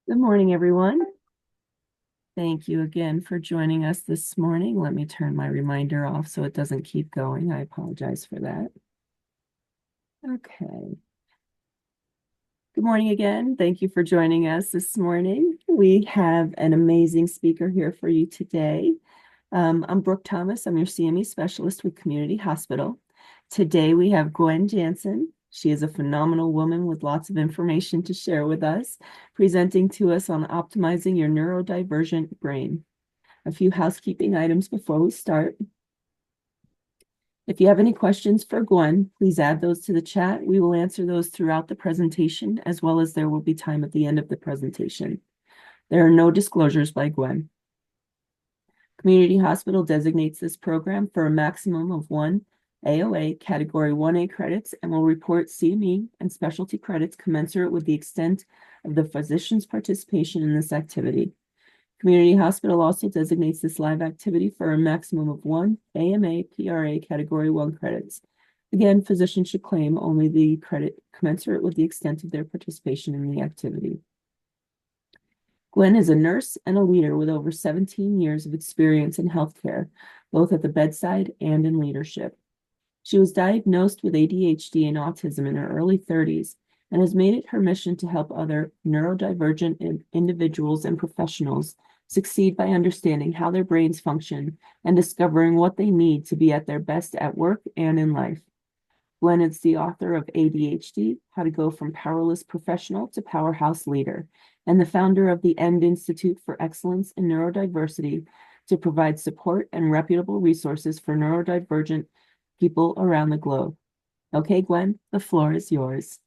Good morning, everyone. Thank you again for joining us this morning. Let me turn my reminder off so it doesn't keep going. I apologize for that. Okay. Good morning again. Thank you for joining us this morning. We have an amazing speaker here for you today. I'm Brooke Thomas. I'm your CME specialist with Community Hospital. Today we have Gwen Jansen. She is a phenomenal woman with lots of information to share with us, presenting to us on optimizing your neurodivergent brain. A few housekeeping items before we start. If you have any questions for Gwen, please add those to the chat. We will answer those throughout the presentation, as well as there will be time at the end of the presentation. There are no disclosures by Gwen. Community Hospital designates this program for a maximum of 1 AOA Category 1A credits and will report CME and specialty credits commensurate with the extent of the physician's participation in this activity. Community Hospital also designates this live activity for a maximum of 1 AMA PRA Category 1 credits. Again, physicians should claim only the credit commensurate with the extent of their participation in the activity. Gwen is a nurse and a leader with over 17 years of experience in healthcare, both at the bedside and in leadership. She was diagnosed with ADHD and autism in her early 30s and has made it her mission to help other neurodivergent individuals and professionals succeed by understanding how their brains function and discovering what they need to be at their best at work and in life. Gwen is the author of ADHD, How to Go from Powerless Professional to Powerhouse Leader, and the founder of the END Institute for Excellence in Neurodiversity to provide support and reputable resources for neurodivergent people around the globe. Okay, Gwen, the floor is yours.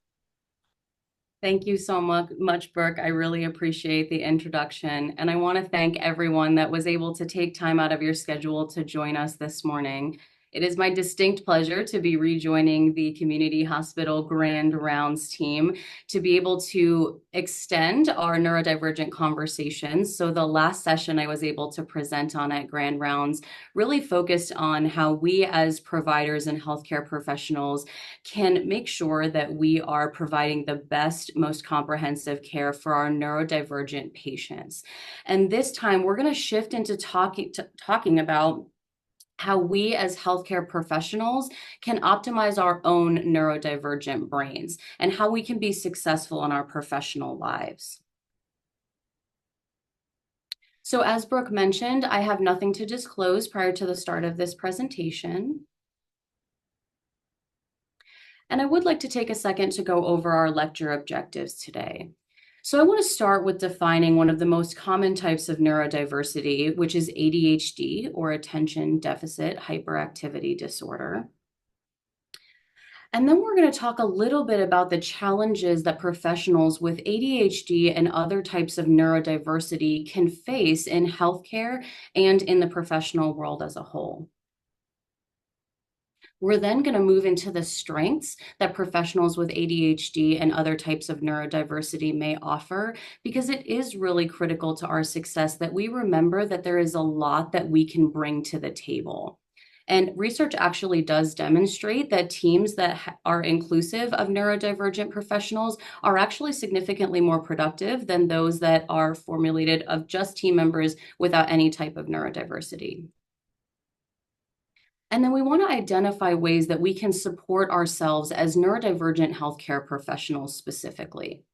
Thank you so much, Brooke. I really appreciate the introduction. And I want to thank everyone that was able to take time out of your schedule to join us this morning. It is my distinct pleasure to be rejoining the Community Hospital Grand Rounds team to be able to extend our neurodivergent conversations. So the last session I was able to present on at Grand Rounds really focused on how we as providers and healthcare professionals can make sure that we are providing the best, most comprehensive care for our neurodivergent patients. And this time we're going to shift into talking about how we as healthcare professionals can optimize our own neurodivergent brains and how we can be successful in our professional lives. So as Brooke mentioned, I have nothing to disclose prior to the start of this presentation. And I would like to take a second to go over our lecture objectives today. So I want to start with defining one of the most common types of neurodiversity, which is ADHD, or attention deficit hyperactivity disorder. And then we're going to talk a little bit about the challenges that professionals with ADHD and other types of neurodiversity can face in healthcare and in the professional world as a whole. We're then going to move into the strengths that professionals with ADHD and other types of neurodiversity may offer, because it is really critical to our success that we remember that there is a lot that we can bring to the table. And research actually does demonstrate that teams that are inclusive of neurodivergent professionals are actually significantly more productive than those that are formulated of just team members without any type of neurodiversity. And then we want to identify ways that we can support ourselves as neurodivergent healthcare professionals specifically.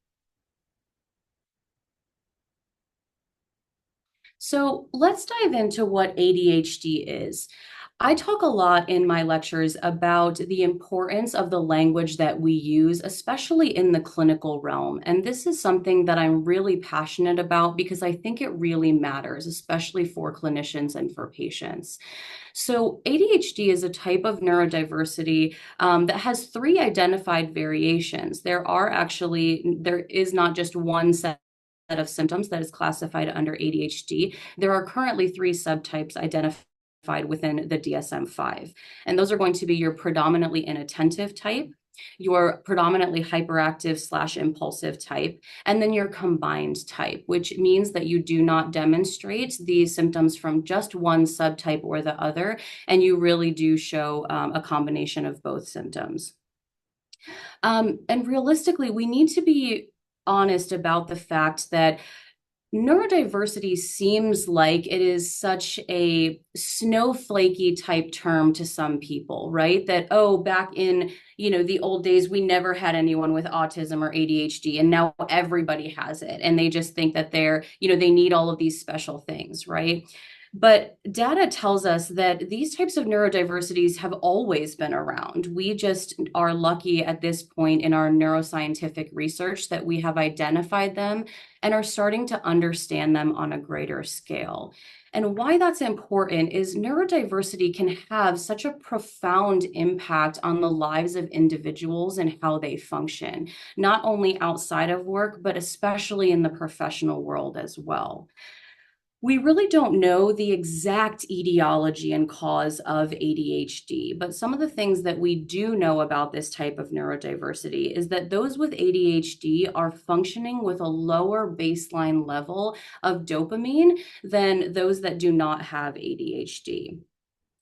So let's dive into what ADHD is. I talk a lot in my lectures about the importance of the language that we use, especially in the clinical realm. And this is something that I'm really passionate about because I think it really matters, especially for clinicians and for patients. So ADHD is a type of neurodiversity that has 3 identified variations. There is not just one set of symptoms that is classified under ADHD. There are currently 3 subtypes identified within the DSM-5. And those are going to be your predominantly inattentive type, your predominantly hyperactive/impulsive type, and then your combined type, which means that you do not demonstrate these symptoms from just one subtype or the other, and you really do show a combination of both symptoms. And realistically, we need to be honest about the fact that neurodiversity seems like it is such a snowflakey type term to some people, right? That, oh, back in, the old days, we never had anyone with autism or ADHD, and now everybody has it. And they just think that they need all of these special things, right? But data tells us that these types of neurodiversities have always been around. We just are lucky at this point in our neuroscientific research that we have identified them and are starting to understand them on a greater scale. And why that's important is neurodiversity can have such a profound impact on the lives of individuals and how they function, not only outside of work, but especially in the professional world as well. We really don't know the exact etiology and cause of ADHD, but some of the things that we do know about this type of neurodiversity is that those with ADHD are functioning with a lower baseline level of dopamine than those that do not have ADHD.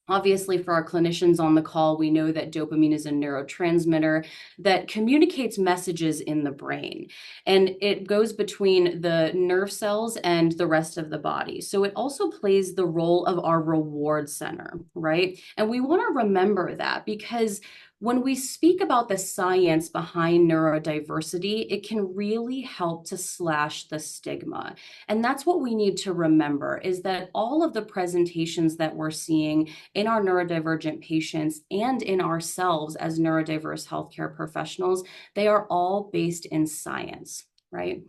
Obviously, for our clinicians on the call, we know that dopamine is a neurotransmitter that communicates messages in the brain, and it goes between the nerve cells and the rest of the body. So it also plays the role of our reward center, right? And we want to remember that because when we speak about the science behind neurodiversity, it can really help to slash the stigma. And that's what we need to remember is that all of the presentations that we're seeing in our neurodivergent patients and in ourselves as neurodiverse healthcare professionals, they are all based in science, right?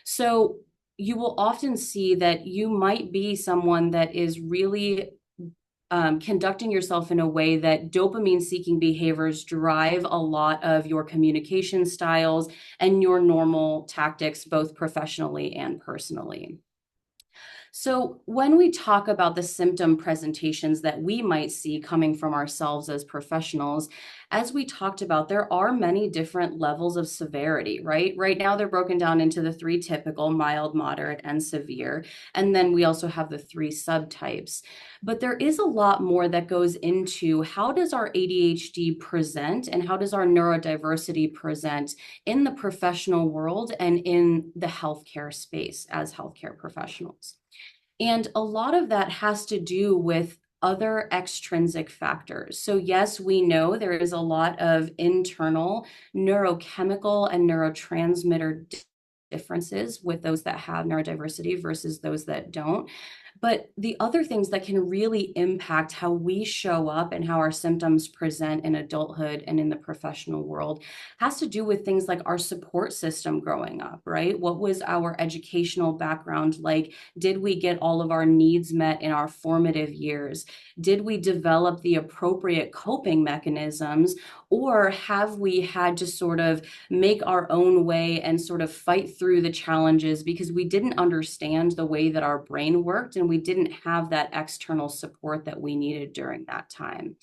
So you will often see that you might be someone that is really conducting yourself in a way that dopamine seeking behaviors drive a lot of your communication styles and your normal tactics, both professionally and personally. So, when we talk about the symptom presentations that we might see coming from ourselves as professionals, as we talked about, there are many different levels of severity, right? Right now, they're broken down into the three typical mild, moderate, and severe. And then we also have the three subtypes. But there is a lot more that goes into how does our ADHD present and how does our neurodiversity present in the professional world and in the healthcare space as healthcare professionals. And a lot of that has to do with other extrinsic factors. So, yes, we know there is a lot of internal neurochemical and neurotransmitter differences with those that have neurodiversity versus those that don't. But the other things that can really impact how we show up and how our symptoms present in adulthood and in the professional world has to do with things like our support system growing up, right? What was our educational background like? Did we get all of our needs met in our formative years? Did we develop the appropriate coping mechanisms? Or have we had to sort of make our own way and sort of fight through the challenges because we didn't understand the way that our brain worked and we didn't have that external support that we needed during that time?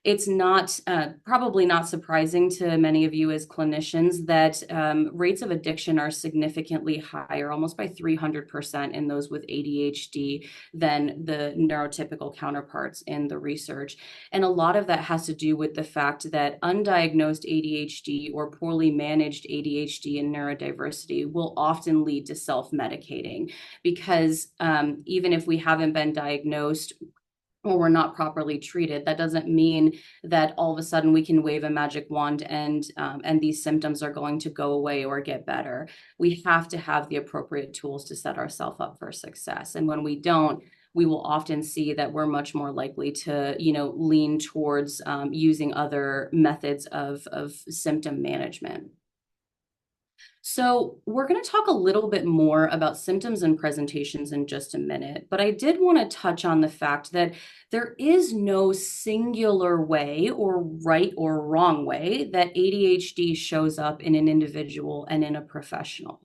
It's not probably not surprising to many of you as clinicians that rates of addiction are significantly higher, almost by 300% in those with ADHD than the neurotypical counterparts in the research. And a lot of that has to do with the fact that undiagnosed ADHD or poorly managed ADHD and neurodiversity will often lead to self-medicating because even if we haven't been diagnosed, or we're not properly treated, that doesn't mean that all of a sudden we can wave a magic wand and these symptoms are going to go away or get better. We have to have the appropriate tools to set ourselves up for success. And when we don't, we will often see that we're much more likely to, lean towards using other methods of symptom management. So, we're going to talk a little bit more about symptoms and presentations in just a minute, but I did want to touch on the fact that there is no singular way or right or wrong way that ADHD shows up in an individual and in a professional.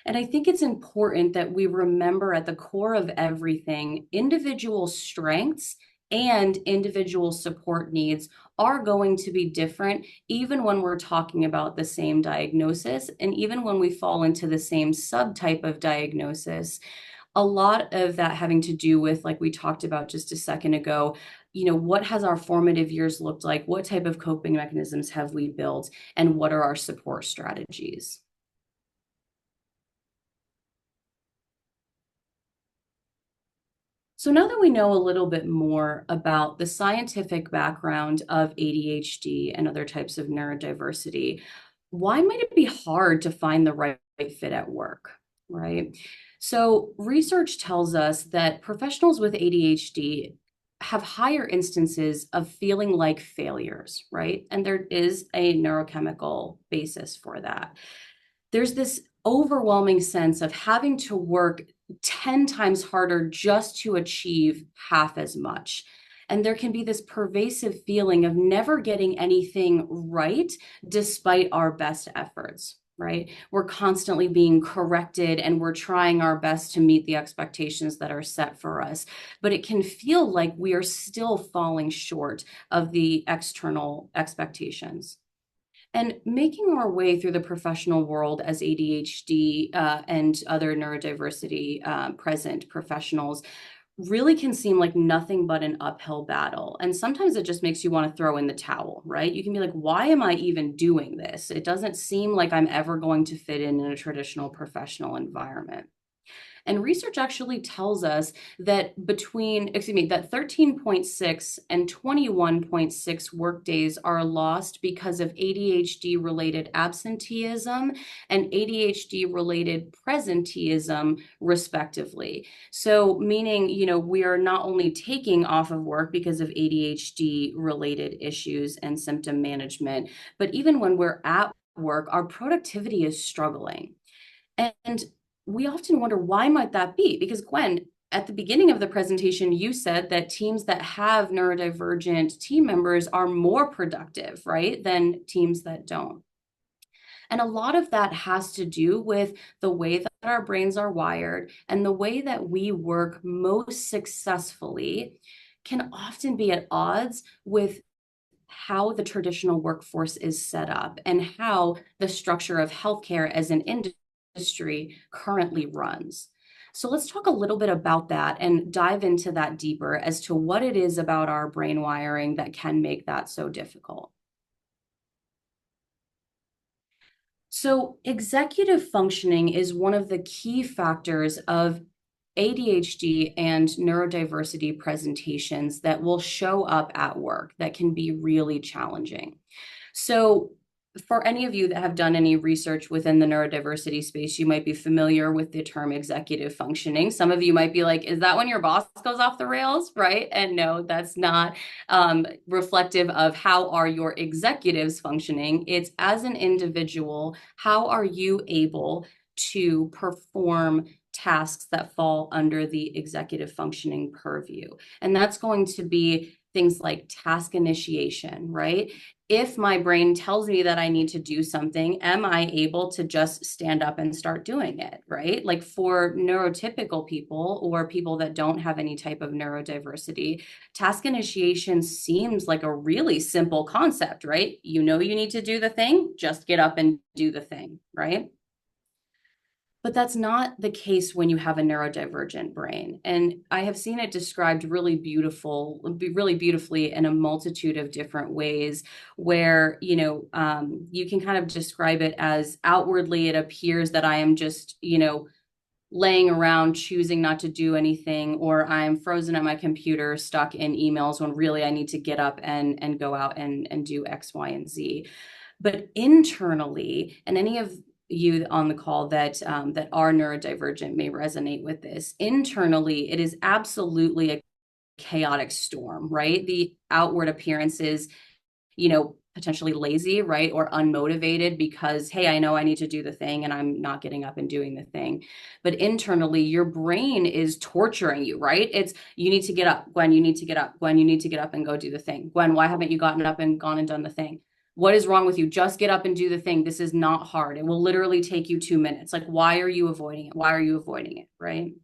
And I think it's important that we remember at the core of everything, individual strengths and individual support needs are going to be different, even when we're talking about the same diagnosis, and even when we fall into the same subtype of diagnosis. A lot of that having to do with, like we talked about just a second ago, what has our formative years looked like? What type of coping mechanisms have we built? And what are our support strategies? So now that we know a little bit more about the scientific background of ADHD and other types of neurodiversity, why might it be hard to find the right fit at work, right? So research tells us that professionals with ADHD have higher instances of feeling like failures, right? And there is a neurochemical basis for that. There's this overwhelming sense of having to work 10 times harder just to achieve half as much. And there can be this pervasive feeling of never getting anything right despite our best efforts, right? We're constantly being corrected and we're trying our best to meet the expectations that are set for us. But it can feel like we are still falling short of the external expectations. And making our way through the professional world as ADHD and other neurodiversity present professionals really can seem like nothing but an uphill battle. And sometimes it just makes you want to throw in the towel, right? You can be like, why am I even doing this? It doesn't seem like I'm ever going to fit in a traditional professional environment. And research actually tells us that that 13.6 and 21.6 workdays are lost because of ADHD related absenteeism and ADHD related presenteeism, respectively. So, meaning, we are not only taking off of work because of ADHD related issues and symptom management, but even when we're at work, our productivity is struggling. And we often wonder, why might that be? Because Gwen, at the beginning of the presentation, you said that teams that have neurodivergent team members are more productive, right, than teams that don't. And a lot of that has to do with the way that our brains are wired and the way that we work most successfully can often be at odds with how the traditional workforce is set up and how the structure of healthcare as an industry currently runs. So let's talk a little bit about that and dive into that deeper as to what it is about our brain wiring that can make that so difficult. So, executive functioning is one of the key factors of ADHD and neurodiversity presentations that will show up at work that can be really challenging. So, for any of you that have done any research within the neurodiversity space, you might be familiar with the term executive functioning. Some of you might be like, is that when your boss goes off the rails? Right? And no, that's not reflective of how are your executives functioning. It's as an individual, how are you able to perform tasks that fall under the executive functioning purview? And that's going to be things like task initiation, right? If my brain tells me that I need to do something, am I able to just stand up and start doing it, right? Like for neurotypical people or people that don't have any type of neurodiversity, task initiation seems like a really simple concept, right? You know you need to do the thing, just get up and do the thing, right? But that's not the case when you have a neurodivergent brain. And I have seen it described really beautifully in a multitude of different ways where, you can kind of describe it as outwardly, it appears that I am just, laying around choosing not to do anything, or I'm frozen at my computer stuck in emails when really I need to get up and go out and do X, Y, and Z. But internally, and any of you on the call that are neurodivergent may resonate with this. Internally, it is absolutely a chaotic storm, right? The outward appearances, potentially lazy, right? Or unmotivated because, hey, I know I need to do the thing and I'm not getting up and doing the thing. But internally, your brain is torturing you, right? It's you need to get up, Gwen, you need to get up, Gwen, you need to get up and go do the thing. Gwen, why haven't you gotten up and gone and done the thing? What is wrong with you? Just get up and do the thing. This is not hard. It will literally take you 2 minutes. Like, why are you avoiding it? Why are you avoiding it? Right.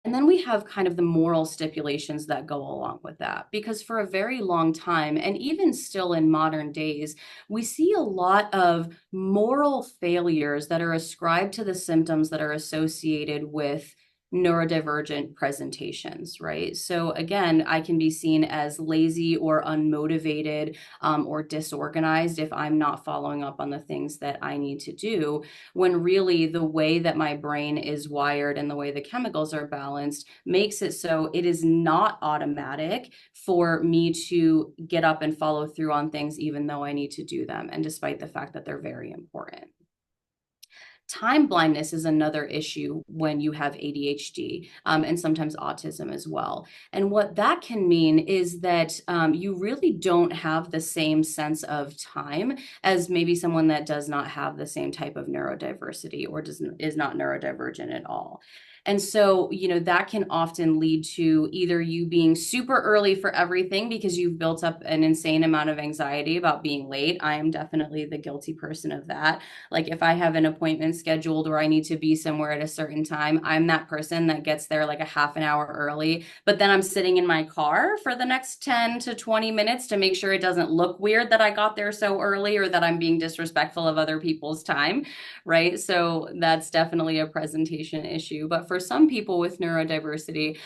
And then we have kind of the moral stipulations that go along with that. Because for a very long time, and even still in modern days, we see a lot of moral failures that are ascribed to the symptoms that are associated with neurodivergent presentations, right? So again, I can be seen as lazy or unmotivated or disorganized if I'm not following up on the things that I need to do, when really the way that my brain is wired and the way the chemicals are balanced makes it so it is not automatic for me to get up and follow through on things, even though I need to do them, and despite the fact that they're very important. Time blindness is another issue when you have ADHD, and sometimes autism as well. And what that can mean is that you really don't have the same sense of time as maybe someone that does not have the same type of neurodiversity or is not neurodivergent at all. And so, that can often lead to either you being super early for everything because you've built up an insane amount of anxiety about being late. I am definitely the guilty person of that. Like if I have an appointment scheduled or I need to be somewhere at a certain time, I'm that person that gets there like a half an hour early, but then I'm sitting in my car for the next 10 to 20 minutes to make sure it doesn't look weird that I got there so early or that I'm being disrespectful of other people's time, right? So that's definitely a presentation issue. But for some people with neurodiversity,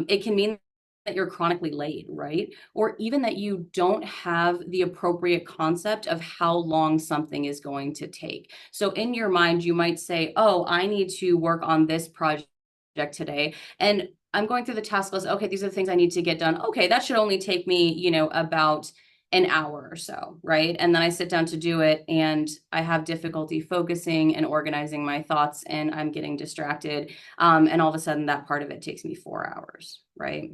it can mean that you're chronically late, right? Or even that you don't have the appropriate concept of how long something is going to take. So in your mind, you might say, oh, I need to work on this project today. And I'm going through the task list. Okay, these are the things I need to get done. Okay, that should only take me, about an hour or so, right? And then I sit down to do it and I have difficulty focusing and organizing my thoughts and I'm getting distracted. And all of a sudden that part of it takes me 4 hours, right?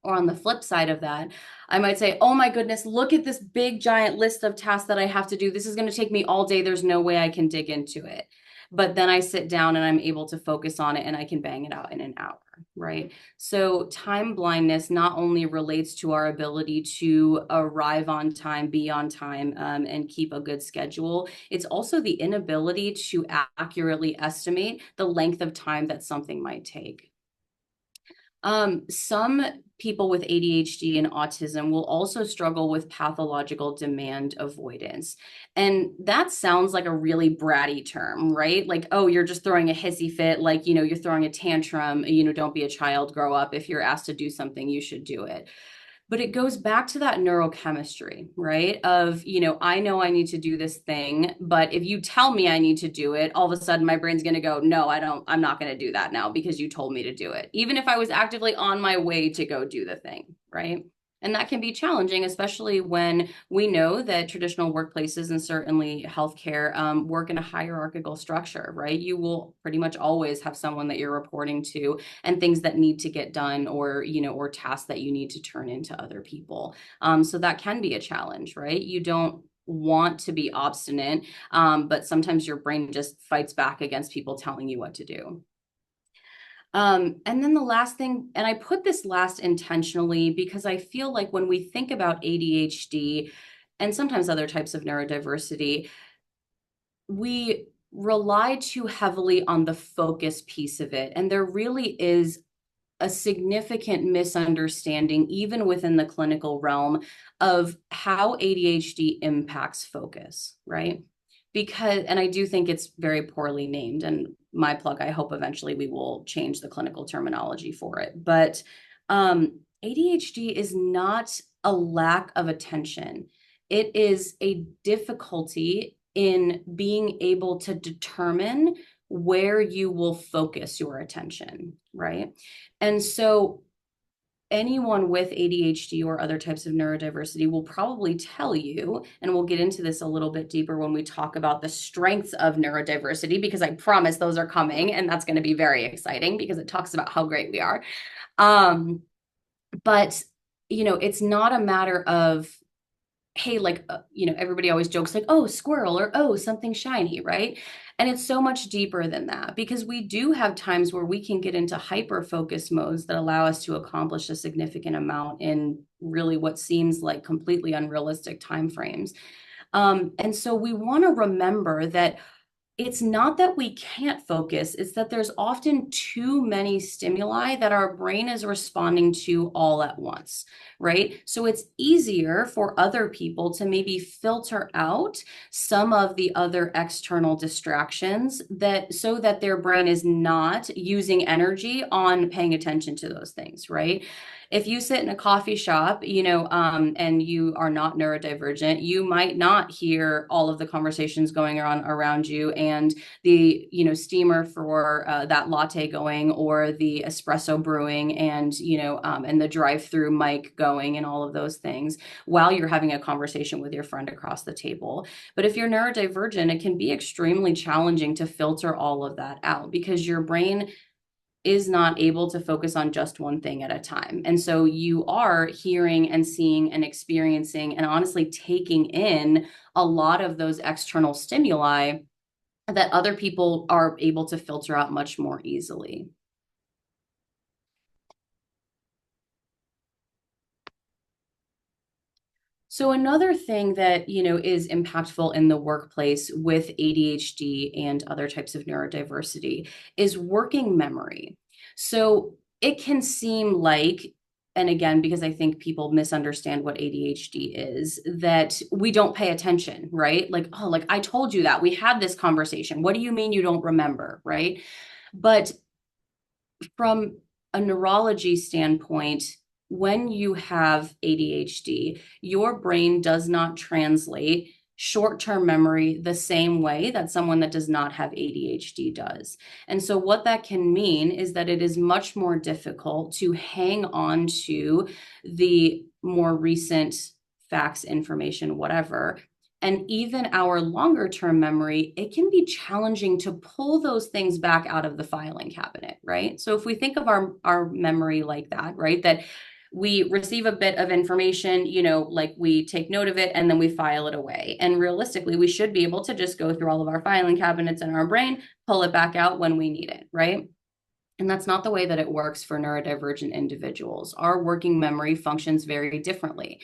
Or on the flip side of that, I might say, oh my goodness, look at this big giant list of tasks that I have to do. This is going to take me all day. There's no way I can dig into it. But then I sit down and I'm able to focus on it and I can bang it out in an hour, right? So time blindness not only relates to our ability to arrive on time, be on time, and keep a good schedule, it's also the inability to accurately estimate the length of time that something might take. Some people with ADHD and autism will also struggle with pathological demand avoidance. And that sounds like a really bratty term, right? Like, oh, you're just throwing a hissy fit, like, you're throwing a tantrum, don't be a child, grow up. If you're asked to do something, you should do it. But it goes back to that neurochemistry, right? Of, I know I need to do this thing, but if you tell me I need to do it, all of a sudden my brain's going to go, no, I'm not going to do that now because you told me to do it. Even if I was actively on my way to go do the thing, right? And that can be challenging, especially when we know that traditional workplaces and certainly healthcare work in a hierarchical structure, right? You will pretty much always have someone that you're reporting to and things that need to get done or tasks that you need to turn into other people. So that can be a challenge, right? You don't want to be obstinate, but sometimes your brain just fights back against people telling you what to do. And then the last thing, and I put this last intentionally because I feel like when we think about ADHD and sometimes other types of neurodiversity, we rely too heavily on the focus piece of it. And there really is a significant misunderstanding, even within the clinical realm, of how ADHD impacts focus, right? Because, and I do think it's very poorly named, and my plug, I hope eventually we will change the clinical terminology for it. But ADHD is not a lack of attention, it is a difficulty in being able to determine where you will focus your attention, right? And so anyone with ADHD or other types of neurodiversity will probably tell you, and we'll get into this a little bit deeper when we talk about the strengths of neurodiversity, because I promise those are coming, and that's going to be very exciting because it talks about how great we are. But, it's not a matter of, hey, like, everybody always jokes like, oh, squirrel or oh, something shiny, right? And it's so much deeper than that because we do have times where we can get into hyper focus modes that allow us to accomplish a significant amount in really what seems like completely unrealistic timeframes. And so we want to remember that It's not that we can't focus, it's that there's often too many stimuli that our brain is responding to all at once, right? So it's easier for other people to maybe filter out some of the other external distractions that so that their brain is not using energy on paying attention to those things, right? If you sit in a coffee shop, and you are not neurodivergent, you might not hear all of the conversations going on around you and the, steamer for that latte going or the espresso brewing and, and the drive-through mic going and all of those things while you're having a conversation with your friend across the table. But if you're neurodivergent, it can be extremely challenging to filter all of that out because your brain is not able to focus on just one thing at a time. And so you are hearing and seeing and experiencing and honestly taking in a lot of those external stimuli that other people are able to filter out much more easily. So another thing that, is impactful in the workplace with ADHD and other types of neurodiversity is working memory. So it can seem like, and again, because I think people misunderstand what ADHD is, that we don't pay attention, right? Like, oh, like I told you that we had this conversation. What do you mean you don't remember, right? But from a neurology standpoint, when you have ADHD, your brain does not translate short-term memory the same way that someone that does not have ADHD does. And so what that can mean is that it is much more difficult to hang on to the more recent facts, information, whatever. And even our longer term memory, it can be challenging to pull those things back out of the filing cabinet, right? So if we think of our memory like that, right, that we receive a bit of information, like we take note of it and then we file it away. And realistically, we should be able to just go through all of our filing cabinets in our brain, pull it back out when we need it, right? And that's not the way that it works for neurodivergent individuals. Our working memory functions very differently.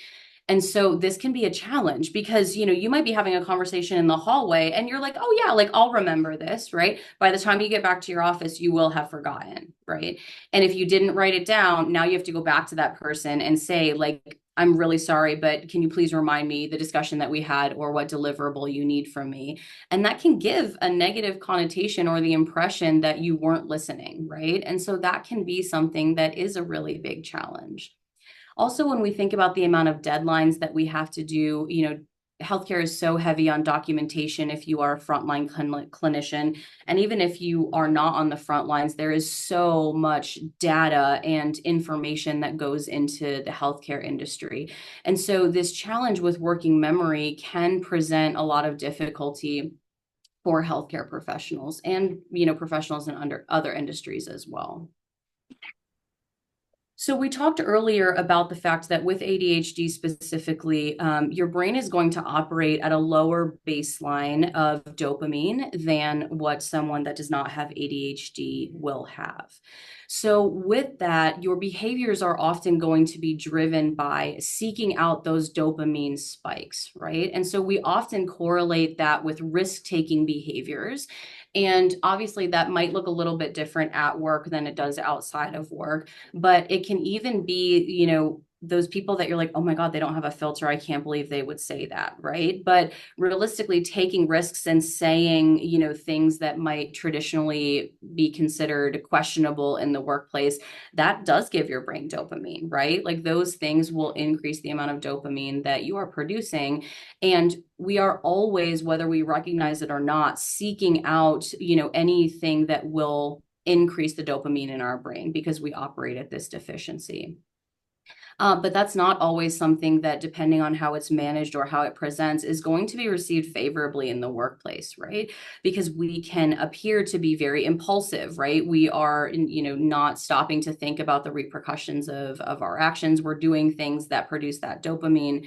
And so this can be a challenge because, you might be having a conversation in the hallway and you're like, oh, yeah, like I'll remember this, right? By the time you get back to your office, you will have forgotten, right? And if you didn't write it down, now you have to go back to that person and say, like, I'm really sorry, but can you please remind me the discussion that we had or what deliverable you need from me? And that can give a negative connotation or the impression that you weren't listening, right? And so that can be something that is a really big challenge. Also, when we think about the amount of deadlines that we have to do, healthcare is so heavy on documentation if you are a frontline clinician. And even if you are not on the front lines, there is so much data and information that goes into the healthcare industry. And so this challenge with working memory can present a lot of difficulty for healthcare professionals and, professionals in under other industries as well. So we talked earlier about the fact that with ADHD specifically, your brain is going to operate at a lower baseline of dopamine than what someone that does not have ADHD will have. So with that, your behaviors are often going to be driven by seeking out those dopamine spikes, right? And so we often correlate that with risk-taking behaviors. And obviously, that might look a little bit different at work than it does outside of work, but it can even be, those people that you're like, oh my God, they don't have a filter. I can't believe they would say that, right? But realistically, taking risks and saying, things that might traditionally be considered questionable in the workplace, that does give your brain dopamine, right? Like those things will increase the amount of dopamine that you are producing. And we are always, whether we recognize it or not, seeking out, anything that will increase the dopamine in our brain because we operate at this deficiency. But that's not always something that, depending on how it's managed or how it presents, is going to be received favorably in the workplace, right? Because we can appear to be very impulsive, right? We are, not stopping to think about the repercussions of our actions. We're doing things that produce that dopamine,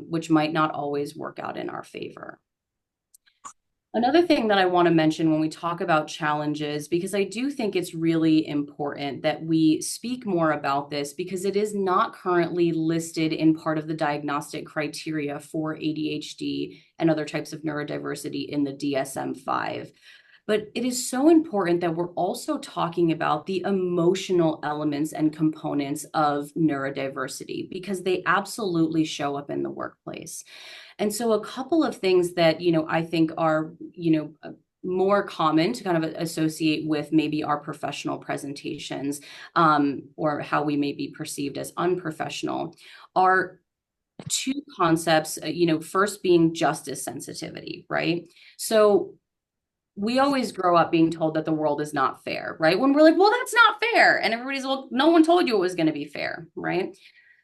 which might not always work out in our favor. Another thing that I want to mention when we talk about challenges, because I do think it's really important that we speak more about this because it is not currently listed in part of the diagnostic criteria for ADHD and other types of neurodiversity in the DSM-5. But it is so important that we're also talking about the emotional elements and components of neurodiversity because they absolutely show up in the workplace. And so a couple of things that, I think are, more common to kind of associate with maybe our professional presentations, or how we may be perceived as unprofessional are two concepts, first being justice sensitivity, right? So we always grow up being told that the world is not fair, right? When we're like, well, that's not fair. And everybody's, well, no one told you it was going to be fair, right?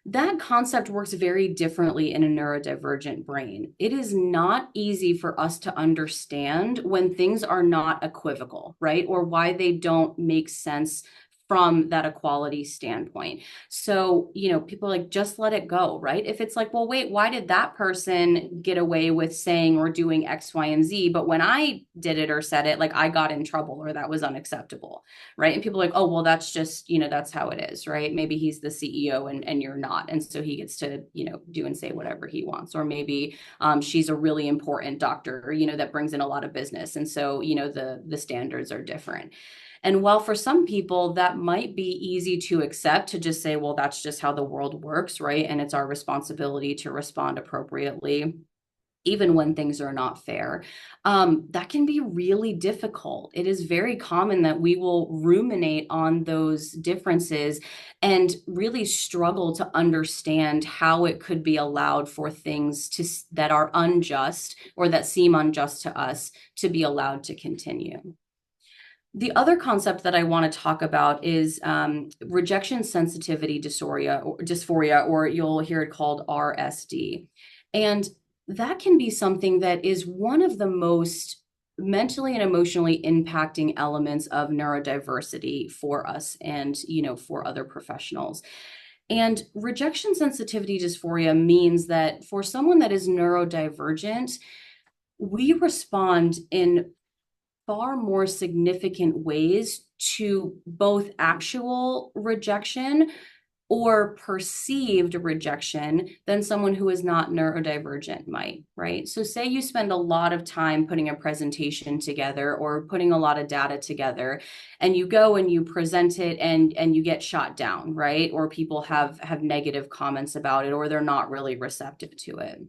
That concept works very differently in a neurodivergent brain. It is not easy for us to understand when things are not equivocal, right? Or why they don't make sense from that equality standpoint. So, people like just let it go, right? If it's like, well, wait, why did that person get away with saying or doing X, Y, and Z? But when I did it or said it, like I got in trouble or that was unacceptable, right? And people are like, oh, well, that's just, that's how it is, right? Maybe he's the CEO and you're not. And so he gets to, do and say whatever he wants. Or maybe she's a really important doctor, that brings in a lot of business. And so, the standards are different. And while for some people that might be easy to accept to just say, well, that's just how the world works, right? And it's our responsibility to respond appropriately even when things are not fair, that can be really difficult. It is very common that we will ruminate on those differences and really struggle to understand how it could be allowed for things that are unjust or that seem unjust to us to be allowed to continue. The other concept that I want to talk about is rejection sensitivity dysphoria, or you'll hear it called RSD. And that can be something that is one of the most mentally and emotionally impacting elements of neurodiversity for us and, for other professionals. And rejection sensitivity dysphoria means that for someone that is neurodivergent, we respond in far more significant ways to both actual rejection or perceived rejection than someone who is not neurodivergent might, right? So say you spend a lot of time putting a presentation together or putting a lot of data together and you go and you present it and you get shot down, right? Or people have negative comments about it or they're not really receptive to it.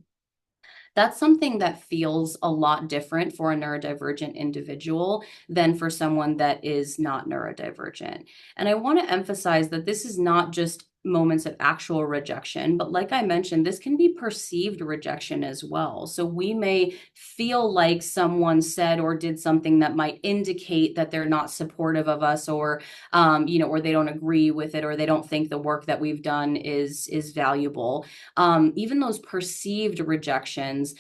That's something that feels a lot different for a neurodivergent individual than for someone that is not neurodivergent. And I want to emphasize that this is not just moments of actual rejection, but like I mentioned, this can be perceived rejection as well. So we may feel like someone said or did something that might indicate that they're not supportive of us, or or they don't agree with it, or they don't think the work that we've done is valuable. Even those perceived rejections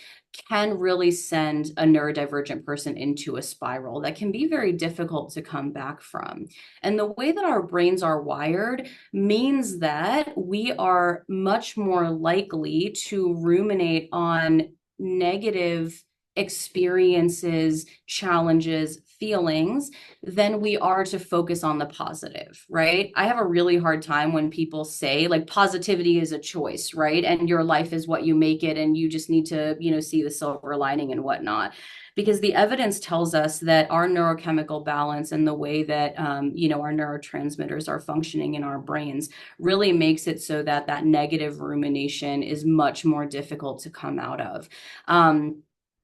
can really send a neurodivergent person into a spiral that can be very difficult to come back from. And the way that our brains are wired means that we are much more likely to ruminate on negative experiences, challenges, feelings than we are to focus on the positive, right? I have a really hard time when people say like positivity is a choice, right? And your life is what you make it, and you just need to, see the silver lining and whatnot. Because the evidence tells us that our neurochemical balance and the way that, our neurotransmitters are functioning in our brains really makes it so that that negative rumination is much more difficult to come out of.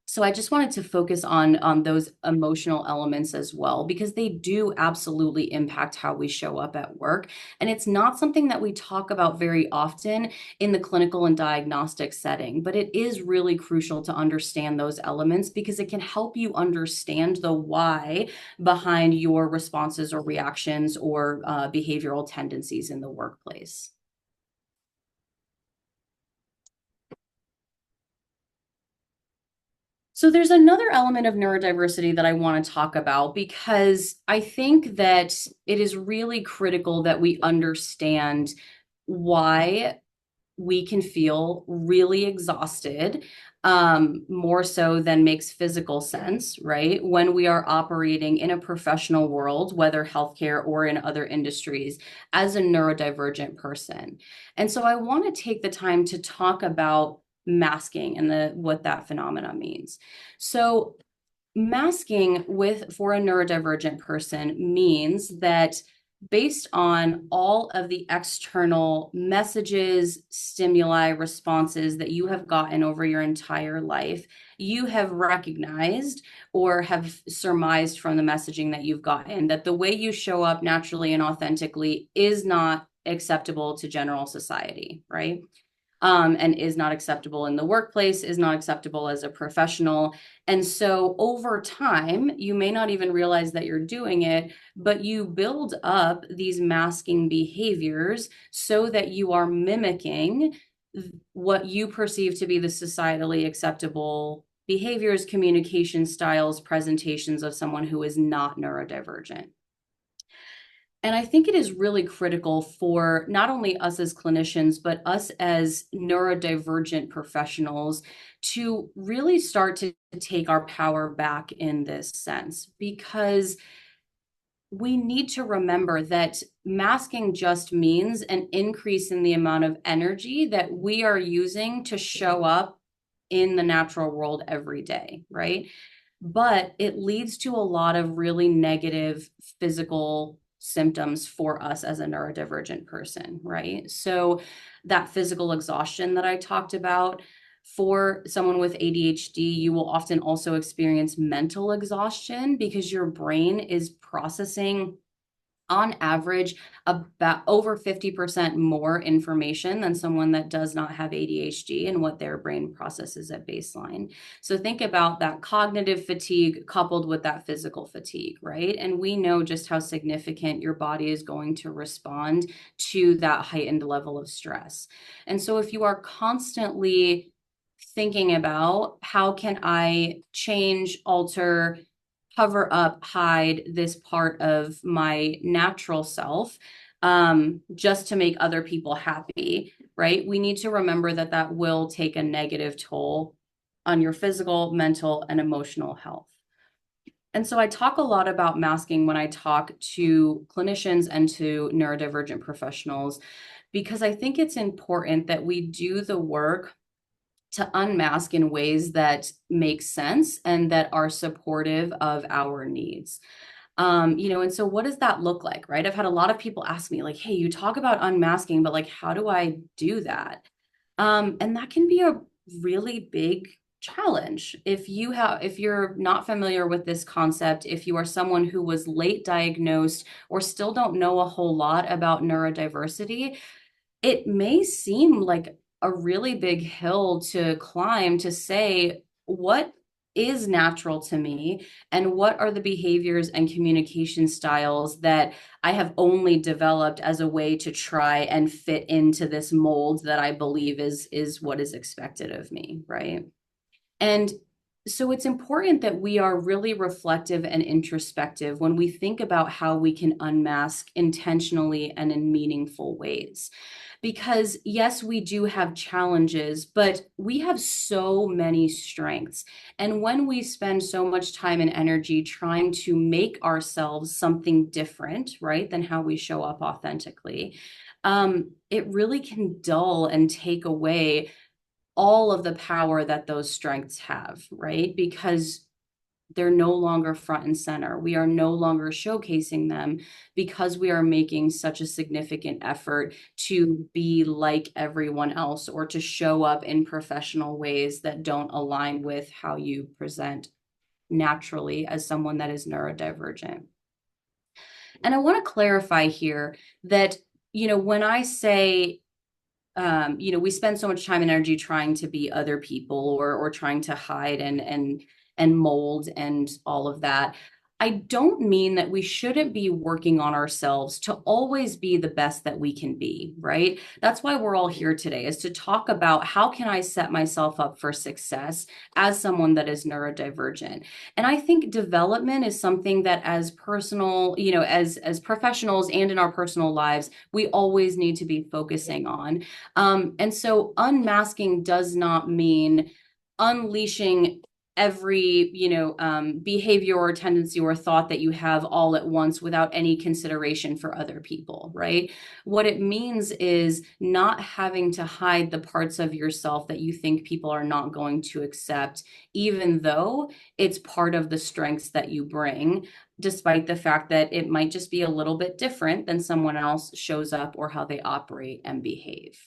So I just wanted to focus on those emotional elements as well, because they do absolutely impact how we show up at work. And it's not something that we talk about very often in the clinical and diagnostic setting, but it is really crucial to understand those elements because it can help you understand the why behind your responses or reactions or behavioral tendencies in the workplace. So there's another element of neurodiversity that I want to talk about because I think that it is really critical that we understand why we can feel really exhausted more so than makes physical sense, right? When we are operating in a professional world, whether healthcare or in other industries, as a neurodivergent person. And so I want to take the time to talk about masking and what that phenomena means. So masking with for a neurodivergent person means that based on all of the external messages, stimuli, responses that you have gotten over your entire life, you have recognized or have surmised from the messaging that you've gotten that the way you show up naturally and authentically is not acceptable to general society, right? And is not acceptable in the workplace, is not acceptable as a professional. And so over time, you may not even realize that you're doing it, but you build up these masking behaviors so that you are mimicking what you perceive to be the societally acceptable behaviors, communication styles, presentations of someone who is not neurodivergent. And I think it is really critical for not only us as clinicians, but us as neurodivergent professionals to really start to take our power back in this sense, because we need to remember that masking just means an increase in the amount of energy that we are using to show up in the natural world every day, right? But it leads to a lot of really negative physical symptoms for us as a neurodivergent person, right? So that physical exhaustion that I talked about, for someone with ADHD, you will often also experience mental exhaustion because your brain is processing on average about over 50% more information than someone that does not have ADHD and what their brain processes at baseline. So think about that cognitive fatigue coupled with that physical fatigue, right? And we know just how significant your body is going to respond to that heightened level of stress. And so if you are constantly thinking about how can I change, alter, cover up, hide this part of my natural self, just to make other people happy, right? We need to remember that that will take a negative toll on your physical, mental, and emotional health. And so I talk a lot about masking when I talk to clinicians and to neurodivergent professionals, because I think it's important that we do the work to unmask in ways that make sense and that are supportive of our needs. And so what does that look like, right? I've had a lot of people ask me, like, hey, you talk about unmasking, but like, how do I do that? And that can be a really big challenge. If you're not familiar with this concept, if you are someone who was late diagnosed or still don't know a whole lot about neurodiversity, it may seem like a really big hill to climb to say, what is natural to me and what are the behaviors and communication styles that I have only developed as a way to try and fit into this mold that I believe is what is expected of me, right? And so it's important that we are really reflective and introspective when we think about how we can unmask intentionally and in meaningful ways. Because yes, we do have challenges, but we have so many strengths. And when we spend so much time and energy trying to make ourselves something different, right, than how we show up authentically, it really can dull and take away all of the power that those strengths have, right? Because they're no longer front and center. We are no longer showcasing them because we are making such a significant effort to be like everyone else or to show up in professional ways that don't align with how you present naturally as someone that is neurodivergent. And I want to clarify here that, when I say we spend so much time and energy trying to be other people or trying to hide and mold and all of that. I don't mean that we shouldn't be working on ourselves to always be the best that we can be, right? That's why we're all here today, is to talk about how can I set myself up for success as someone that is neurodivergent. And I think development is something that as personal, as professionals and in our personal lives, we always need to be focusing on. And so unmasking does not mean unleashing every behavior or tendency or thought that you have all at once without any consideration for other people, right? What it means is not having to hide the parts of yourself that you think people are not going to accept, even though it's part of the strengths that you bring, despite the fact that it might just be a little bit different than someone else shows up or how they operate and behave.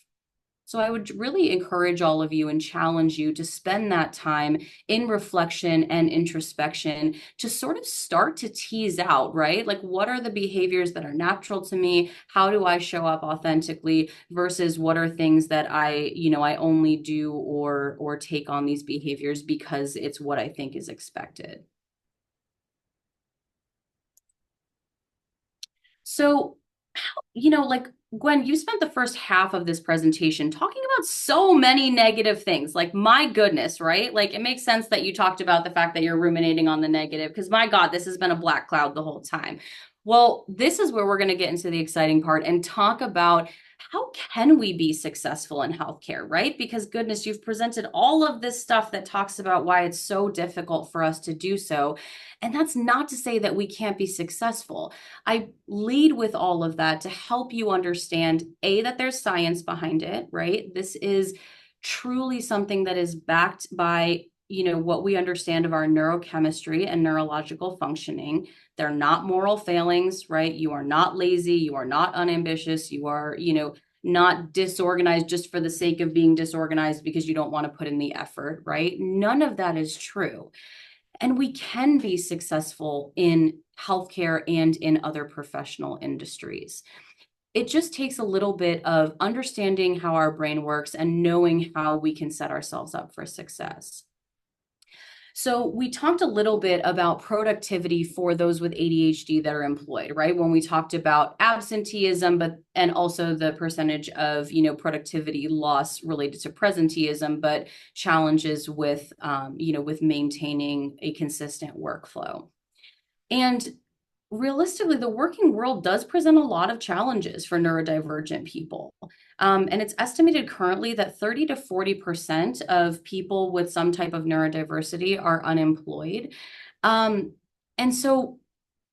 So I would really encourage all of you and challenge you to spend that time in reflection and introspection to sort of start to tease out, right? Like, what are the behaviors that are natural to me? How do I show up authentically versus what are things that I only do or take on these behaviors because it's what I think is expected. So like Gwen, you spent the first half of this presentation talking about so many negative things. Like, my goodness, right? Like, it makes sense that you talked about the fact that you're ruminating on the negative, because my God, this has been a black cloud the whole time. Well, this is where we're going to get into the exciting part and talk about how can we be successful in healthcare, right? Because goodness, you've presented all of this stuff that talks about why it's so difficult for us to do so. And that's not to say that we can't be successful. I lead with all of that to help you understand, A, that there's science behind it, right? This is truly something that is backed by, what we understand of our neurochemistry and neurological functioning. They're not moral failings, right? You are not lazy. You are not unambitious. You are, not disorganized just for the sake of being disorganized because you don't want to put in the effort, right? None of that is true. And we can be successful in healthcare and in other professional industries. It just takes a little bit of understanding how our brain works and knowing how we can set ourselves up for success. So we talked a little bit about productivity for those with ADHD that are employed, right? When we talked about absenteeism, and also the percentage of, productivity loss related to presenteeism, but challenges with, with maintaining a consistent workflow. And realistically, the working world does present a lot of challenges for neurodivergent people. And it's estimated currently that 30 to 40% of people with some type of neurodiversity are unemployed. And so,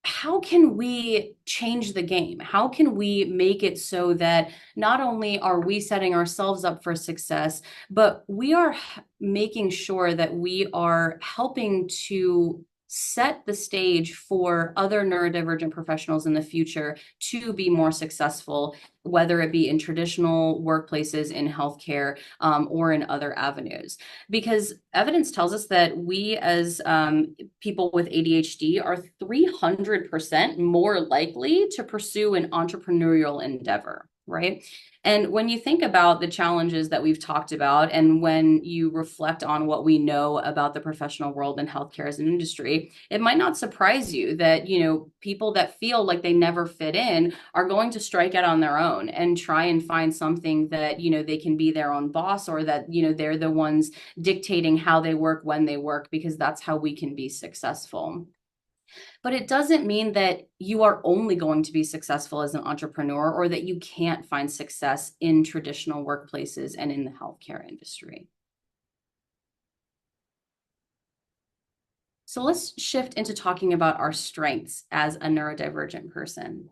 how can we change the game? How can we make it so that not only are we setting ourselves up for success, but we are making sure that we are helping to set the stage for other neurodivergent professionals in the future to be more successful, whether it be in traditional workplaces, in healthcare, or in other avenues. Because evidence tells us that we as people with ADHD are 300% more likely to pursue an entrepreneurial endeavor, right? And when you think about the challenges that we've talked about, and when you reflect on what we know about the professional world and healthcare as an industry, it might not surprise you that, people that feel like they never fit in are going to strike out on their own and try and find something that, they can be their own boss, or that, they're the ones dictating how they work, when they work, because that's how we can be successful. But it doesn't mean that you are only going to be successful as an entrepreneur, or that you can't find success in traditional workplaces and in the healthcare industry. So let's shift into talking about our strengths as a neurodivergent person.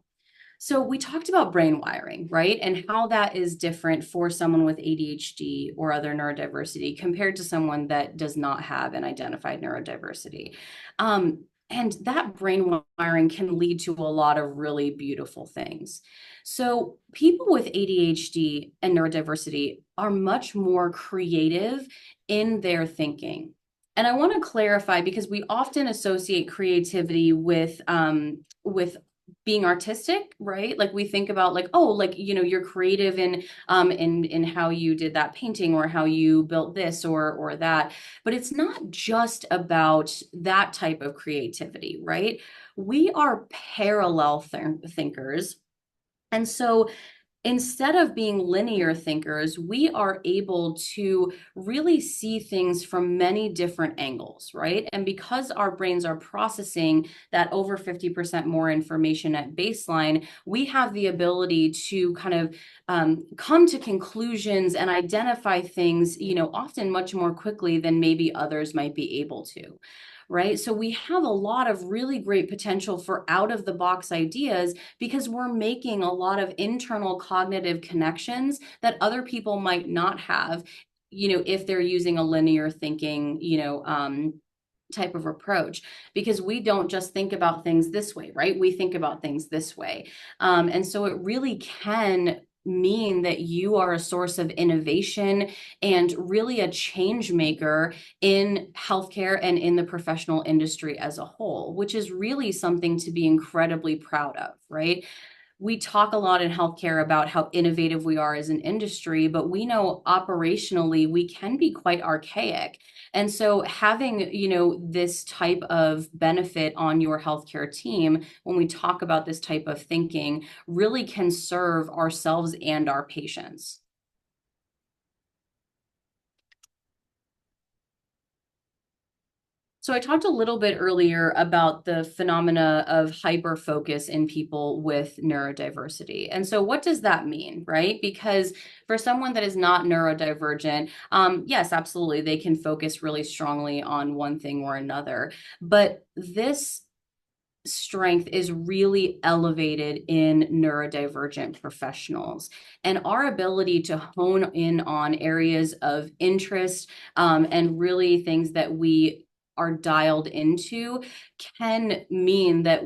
So we talked about brain wiring, right? And how that is different for someone with ADHD or other neurodiversity compared to someone that does not have an identified neurodiversity. And that brain wiring can lead to a lot of really beautiful things. So people with ADHD and neurodiversity are much more creative in their thinking. And I want to clarify, because we often associate creativity with being artistic, right? Like, we think about, like, oh, like, you're creative in how you did that painting, or how you built this or that. But it's not just about that type of creativity, right? We are parallel thinkers. And so instead of being linear thinkers, we are able to really see things from many different angles, right? And because our brains are processing that over 50% more information at baseline, we have the ability to kind of come to conclusions and identify things, often much more quickly than maybe others might be able to. Right. So we have a lot of really great potential for out of the box ideas because we're making a lot of internal cognitive connections that other people might not have, if they're using a linear thinking, type of approach, because we don't just think about things this way, right? We think about things this way. And so it really can mean that you are a source of innovation and really a change maker in healthcare and in the professional industry as a whole, which is really something to be incredibly proud of, right? We talk a lot in healthcare about how innovative we are as an industry, but we know operationally we can be quite archaic. And so having, this type of benefit on your healthcare team, when we talk about this type of thinking, really can serve ourselves and our patients. So I talked a little bit earlier about the phenomena of hyperfocus in people with neurodiversity. And so what does that mean, right? Because for someone that is not neurodivergent, yes, absolutely, they can focus really strongly on one thing or another. But this strength is really elevated in neurodivergent professionals. And our ability to hone in on areas of interest and really things that we are dialed into can mean that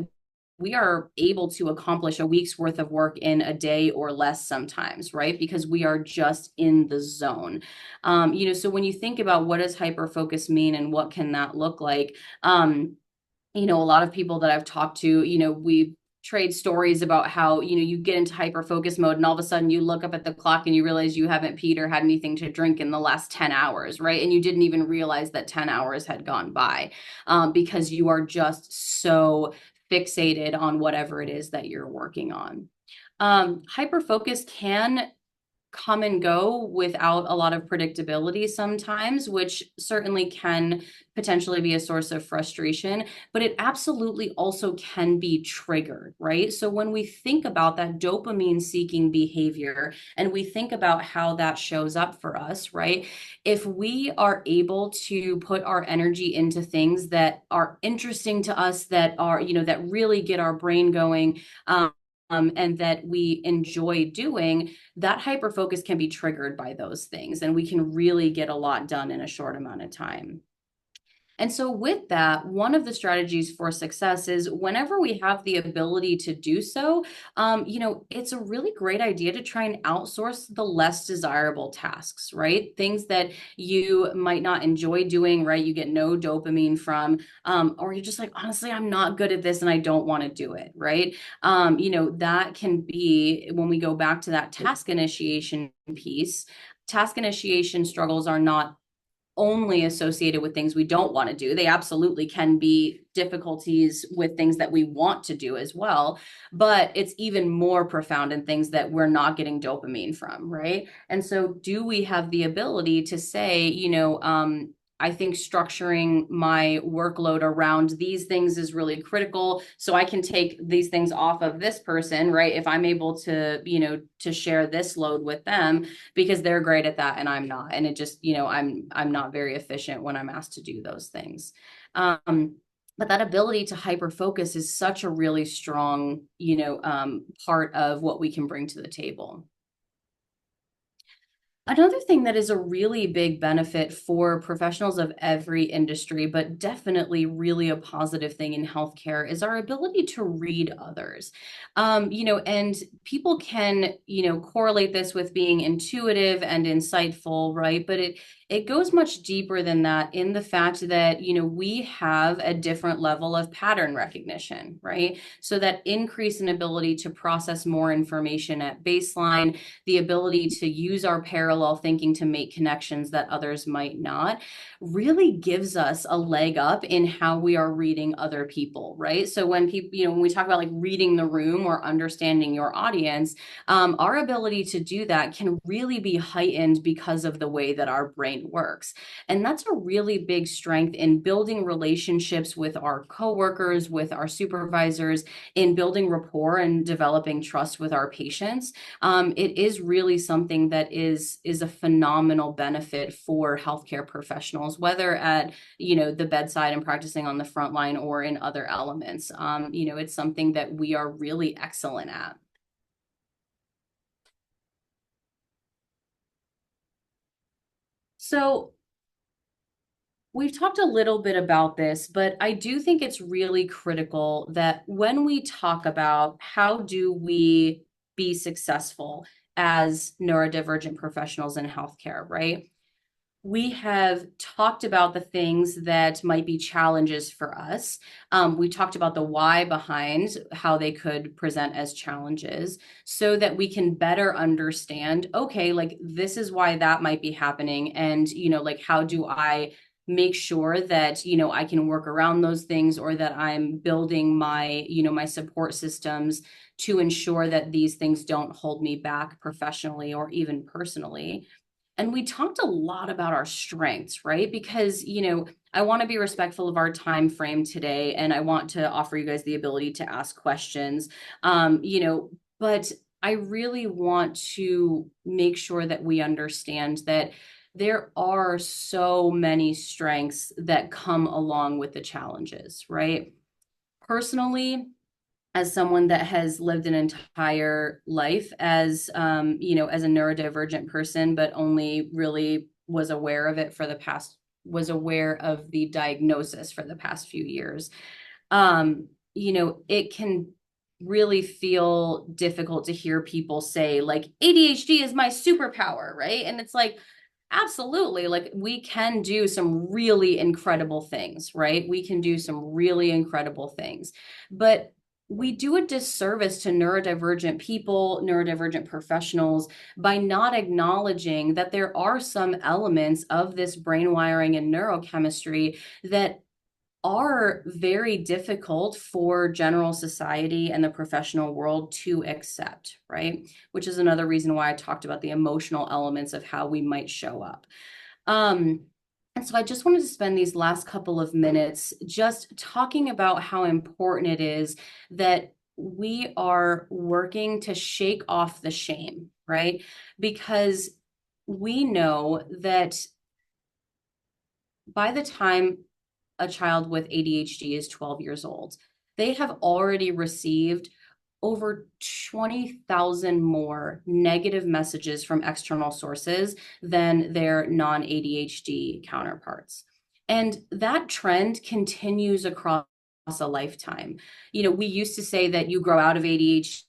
we are able to accomplish a week's worth of work in a day or less sometimes, right? Because we are just in the zone. So when you think about what does hyper focus mean and what can that look like, a lot of people that I've talked to, we trade stories about how, you get into hyper focus mode and all of a sudden you look up at the clock and you realize you haven't peed or had anything to drink in the last 10 hours, right? And you didn't even realize that 10 hours had gone by because you are just so fixated on whatever it is that you're working on. Hyper focus can come and go without a lot of predictability sometimes, which certainly can potentially be a source of frustration, but it absolutely also can be triggered, right? So when we think about that dopamine seeking behavior and we think about how that shows up for us, right? If we are able to put our energy into things that are interesting to us, that are, that really get our brain going, and that we enjoy doing, that hyper focus can be triggered by those things. And we can really get a lot done in a short amount of time. And so, with that, one of the strategies for success is whenever we have the ability to do so, it's a really great idea to try and outsource the less desirable tasks, right? Things that you might not enjoy doing, right? You get no dopamine from, or you're just like, honestly, I'm not good at this and I don't want to do it, right? That can be when we go back to that task initiation piece. Task initiation struggles are not only associated with things we don't want to do. They absolutely can be difficulties with things that we want to do as well, but it's even more profound in things that we're not getting dopamine from, right? And so do we have the ability to say, I think structuring my workload around these things is really critical. So I can take these things off of this person, right? If I'm able to, to share this load with them because they're great at that and I'm not. And it just, I'm not very efficient when I'm asked to do those things. But that ability to hyper focus is such a really strong, part of what we can bring to the table. Another thing that is a really big benefit for professionals of every industry, but definitely really a positive thing in healthcare, is our ability to read others. And people can, correlate this with being intuitive and insightful, right? But it goes much deeper than that in the fact that, we have a different level of pattern recognition, right? So that increase in ability to process more information at baseline, the ability to use our parallel parallel thinking to make connections that others might not really gives us a leg up in how we are reading other people, right? So when people, when we talk about like reading the room or understanding your audience, our ability to do that can really be heightened because of the way that our brain works. And that's a really big strength in building relationships with our coworkers, with our supervisors, in building rapport and developing trust with our patients. It is really something that is a phenomenal benefit for healthcare professionals, whether at the bedside and practicing on the front line or in other elements. It's something that we are really excellent at. So we've talked a little bit about this, but I do think it's really critical that when we talk about how do we be successful as neurodivergent professionals in healthcare, right? We have talked about the things that might be challenges for us. We talked about the why behind how they could present as challenges so that we can better understand, okay, like this is why that might be happening. And, like, how do I make sure that, I can work around those things, or that I'm building my support systems to ensure that these things don't hold me back professionally or even personally. And we talked a lot about our strengths, right? Because, I want to be respectful of our time frame today, and I want to offer you guys the ability to ask questions. But I really want to make sure that we understand that there are so many strengths that come along with the challenges, right? Personally, as someone that has lived an entire life as as a neurodivergent person, but only really was aware of the diagnosis for the past few years. It can really feel difficult to hear people say like ADHD is my superpower, right? And it's like, absolutely, like we can do some really incredible things, right? We can do some really incredible things. But we do a disservice to neurodivergent people, neurodivergent professionals, by not acknowledging that there are some elements of this brain wiring and neurochemistry that are very difficult for general society and the professional world to accept, right? Which is another reason why I talked about the emotional elements of how we might show up. And so I just wanted to spend these last couple of minutes just talking about how important it is that we are working to shake off the shame, right? Because we know that by the time a child with ADHD is 12 years old, they have already received over 20,000 more negative messages from external sources than their non-ADHD counterparts. And that trend continues across a lifetime. We used to say that you grow out of ADHD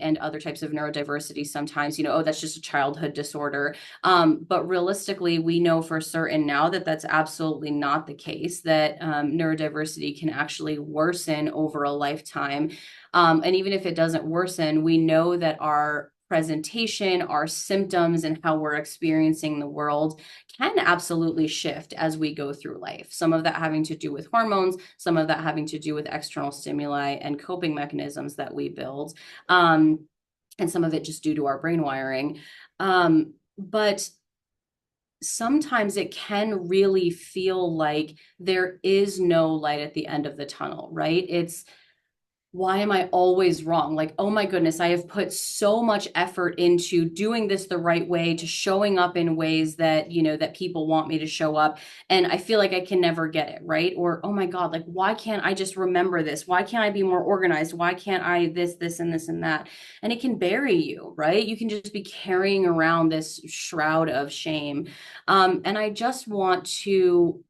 and other types of neurodiversity sometimes, oh, that's just a childhood disorder. But realistically, we know for certain now that that's absolutely not the case, that neurodiversity can actually worsen over a lifetime. And even if it doesn't worsen, we know that our presentation, our symptoms, and how we're experiencing the world can absolutely shift as we go through life. Some of that having to do with hormones, some of that having to do with external stimuli and coping mechanisms that we build, and some of it just due to our brain wiring. But sometimes it can really feel like there is no light at the end of the tunnel, right? It's, why am I always wrong? Like, oh my goodness, I have put so much effort into doing this the right way, to showing up in ways that, that people want me to show up. And I feel like I can never get it right. Or, oh my God, like, why can't I just remember this? Why can't I be more organized? Why can't I this, and this, and that? And it can bury you, right? You can just be carrying around this shroud of shame. And I just want to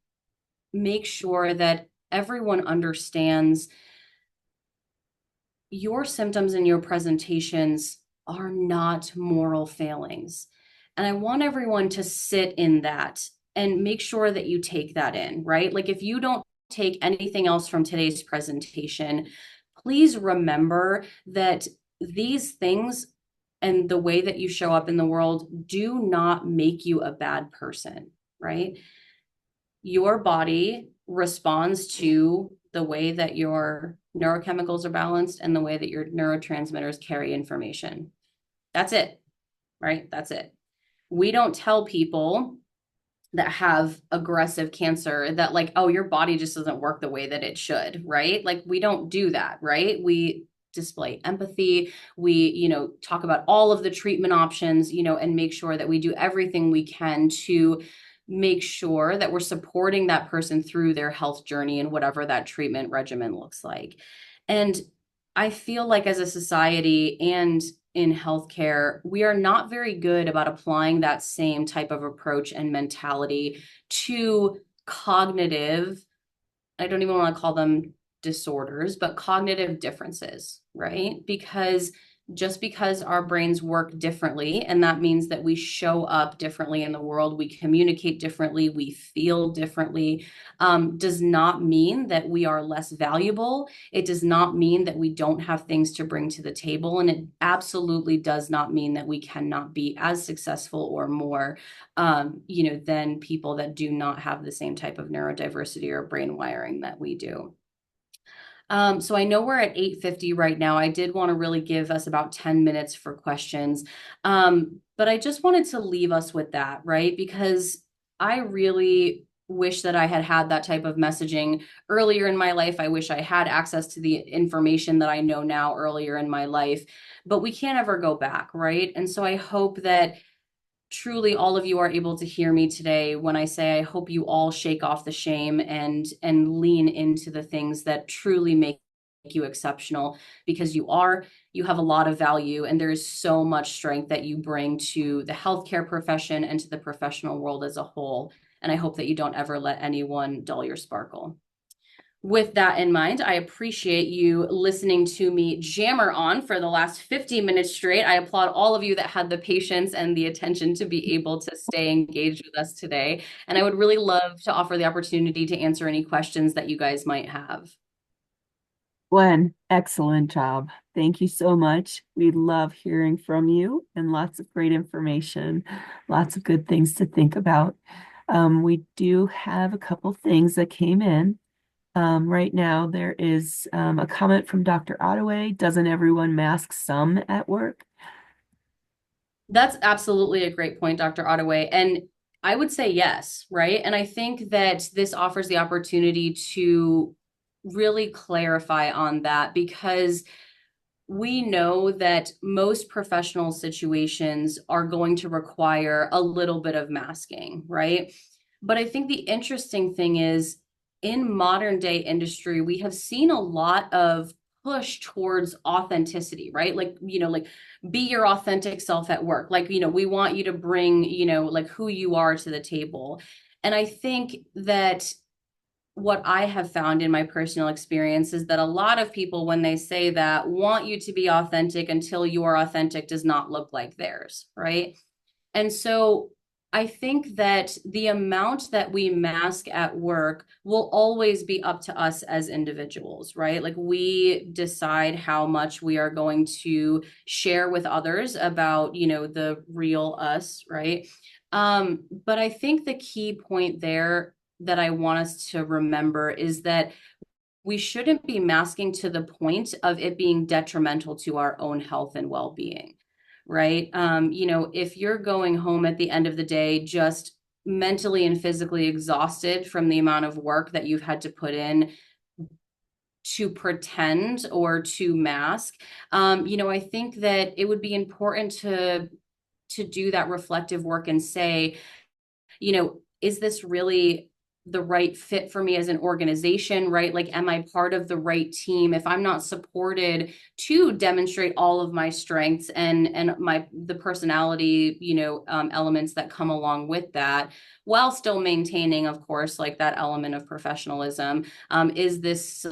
make sure that everyone understands your symptoms and your presentations are not moral failings. And I want everyone to sit in that and make sure that you take that in, right? Like if you don't take anything else from today's presentation, please remember that these things and the way that you show up in the world do not make you a bad person, right? Your body responds to the way that your neurochemicals are balanced and the way that your neurotransmitters carry information. That's it, right? That's it. We don't tell people that have aggressive cancer that, like, oh, your body just doesn't work the way that it should, right? Like, we don't do that, right? We display empathy. We, talk about all of the treatment options, and make sure that we do everything we can to make sure that we're supporting that person through their health journey and whatever that treatment regimen looks like. And I feel like as a society and in healthcare, we are not very good about applying that same type of approach and mentality to cognitive, I don't even want to call them disorders, but cognitive differences, right? Because just because our brains work differently, and that means that we show up differently in the world, we communicate differently, we feel differently, does not mean that we are less valuable. It does not mean that we don't have things to bring to the table. And it absolutely does not mean that we cannot be as successful or more than people that do not have the same type of neurodiversity or brain wiring that we do. So I know we're at 8:50 right now. I did want to really give us about 10 minutes for questions. But I just wanted to leave us with that, right? Because I really wish that I had had that type of messaging earlier in my life. I wish I had access to the information that I know now earlier in my life, but we can't ever go back, right? And so I hope that truly all of you are able to hear me today when I say I hope you all shake off the shame and lean into the things that truly make you exceptional, because you have a lot of value, and there is so much strength that you bring to the healthcare profession and to the professional world as a whole. And I hope that you don't ever let anyone dull your sparkle. With that in mind, I appreciate you listening to me jammer on for the last 50 minutes straight. I applaud all of you that had the patience and the attention to be able to stay engaged with us today. And I would really love to offer the opportunity to answer any questions that you guys might have. Gwen, excellent job. Thank you so much. We love hearing from you and lots of great information, lots of good things to think about. We do have a couple things that came in. Right now, there is a comment from Dr. Ottaway. Doesn't everyone mask some at work? That's absolutely a great point, Dr. Ottaway. And I would say yes, right? And I think that this offers the opportunity to really clarify on that, because we know that most professional situations are going to require a little bit of masking, right? But I think the interesting thing is, in modern day industry, we have seen a lot of push towards authenticity, right? Like be your authentic self at work. Like, we want you to bring, like who you are to the table. And I think that what I have found in my personal experience is that a lot of people, when they say that, want you to be authentic until your authentic does not look like theirs, right? And so I think that the amount that we mask at work will always be up to us as individuals, right? Like, we decide how much we are going to share with others about, the real us, right? But I think the key point there that I want us to remember is that we shouldn't be masking to the point of it being detrimental to our own health and well-being, right? If you're going home at the end of the day just mentally and physically exhausted from the amount of work that you've had to put in to pretend or to mask, I think that it would be important to do that reflective work and say, is this really the right fit for me as an organization, right? Like, am I part of the right team? If I'm not supported to demonstrate all of my strengths and the personality, elements that come along with that, while still maintaining, of course, like that element of professionalism, is this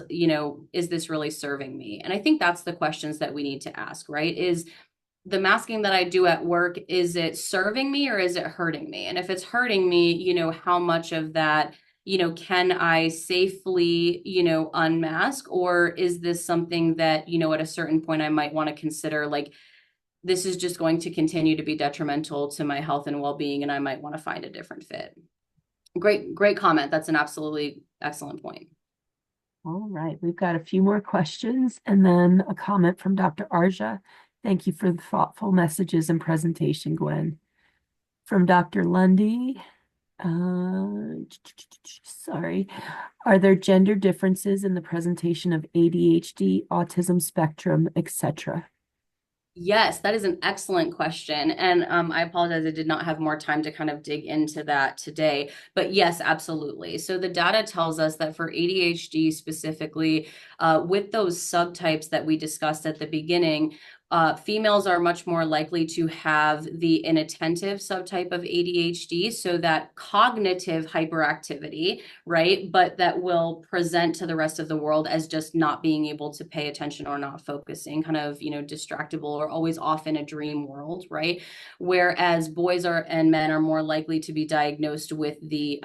really serving me? And I think that's the questions that we need to ask, right? Is the masking that I do at work, is it serving me or is it hurting me? And if it's hurting me, how much of that, can I safely, unmask? Or is this something that, at a certain point I might want to consider, like, this is just going to continue to be detrimental to my health and well-being, and I might want to find a different fit. Great comment. That's an absolutely excellent point. All right, we've got a few more questions and then a comment from Dr. Arja. Thank you for the thoughtful messages and presentation, Gwen. From Dr. Lundy, sorry, are there gender differences in the presentation of ADHD, autism spectrum, etc.? Yes, that is an excellent question. And I apologize, I did not have more time to kind of dig into that today. But yes, absolutely. So the data tells us that for ADHD specifically, with those subtypes that we discussed at the beginning, females are much more likely to have the inattentive subtype of ADHD, so that cognitive hyperactivity, right? But that will present to the rest of the world as just not being able to pay attention or not focusing, kind of, distractible or always off in a dream world, right? Whereas boys are and men are more likely to be diagnosed with the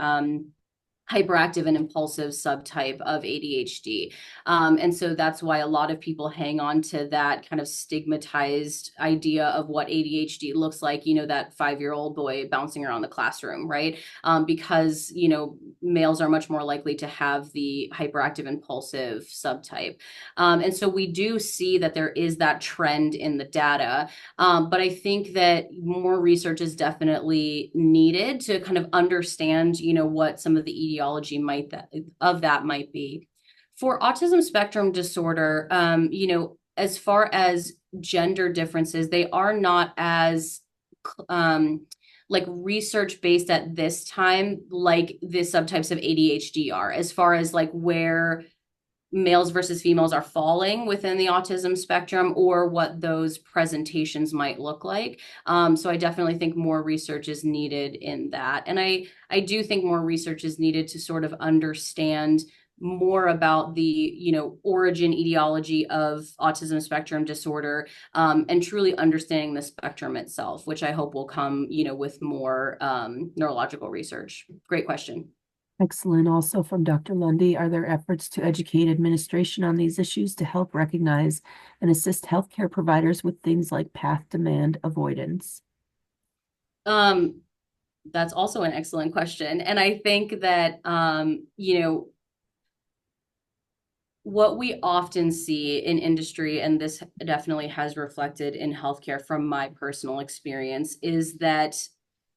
hyperactive and impulsive subtype of ADHD. And so that's why a lot of people hang on to that kind of stigmatized idea of what ADHD looks like, that 5-year-old boy bouncing around the classroom, right? Because, males are much more likely to have the hyperactive impulsive subtype. And so we do see that there is that trend in the data. But I think that more research is definitely needed to kind of understand, what some of the etiology might be. For autism spectrum disorder, as far as gender differences, they are not as like research based at this time, like the subtypes of ADHD are, as far as like where males versus females are falling within the autism spectrum or what those presentations might look like. So I definitely think more research is needed in that. And I do think more research is needed to sort of understand more about the origin etiology of autism spectrum disorder, and truly understanding the spectrum itself, which I hope will come with more neurological research. Great question. Excellent. Also from Dr. Lundy, are there efforts to educate administration on these issues to help recognize and assist healthcare providers with things like path demand avoidance? Um, that's also an excellent question. And I think that, what we often see in industry, and this definitely has reflected in healthcare from my personal experience, is that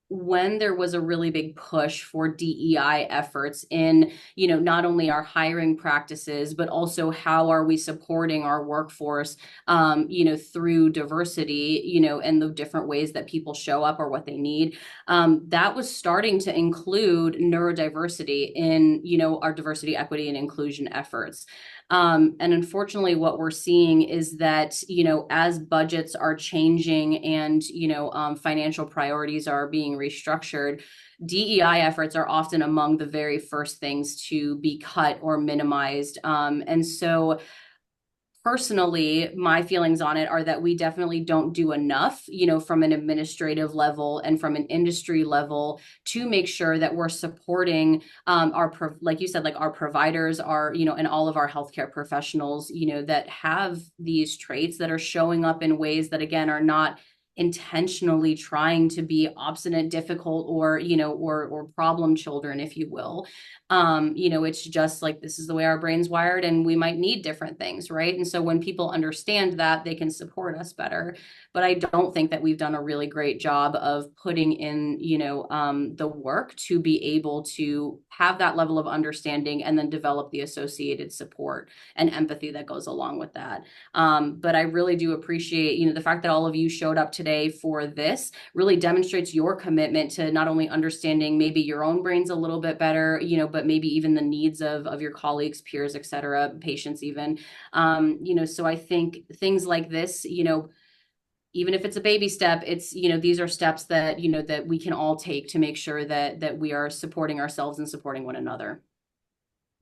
when there was a really big push for DEI efforts in, not only our hiring practices, but also how are we supporting our workforce, through diversity, and the different ways that people show up or what they need. That was starting to include neurodiversity in, our diversity, equity, and inclusion efforts. And unfortunately, what we're seeing is that, as budgets are changing and, financial priorities are being restructured, DEI efforts are often among the very first things to be cut or minimized. And so personally, my feelings on it are that we definitely don't do enough, from an administrative level and from an industry level to make sure that we're supporting like you said, like our providers are, and all of our healthcare professionals, that have these traits that are showing up in ways that, again, are not intentionally trying to be obstinate, difficult, or or problem children, if you will. It's just like, this is the way our brain's wired and we might need different things, right? And so when people understand that, they can support us better. But I don't think that we've done a really great job of putting in, the work to be able to have that level of understanding and then develop the associated support and empathy that goes along with that. But I really do appreciate, the fact that all of you showed up today for this really demonstrates your commitment to not only understanding maybe your own brains a little bit better, but maybe even the needs of your colleagues, peers, et cetera, patients even. So I think things like this, even if it's a baby step, it's, these are steps that, that we can all take to make sure that we are supporting ourselves and supporting one another.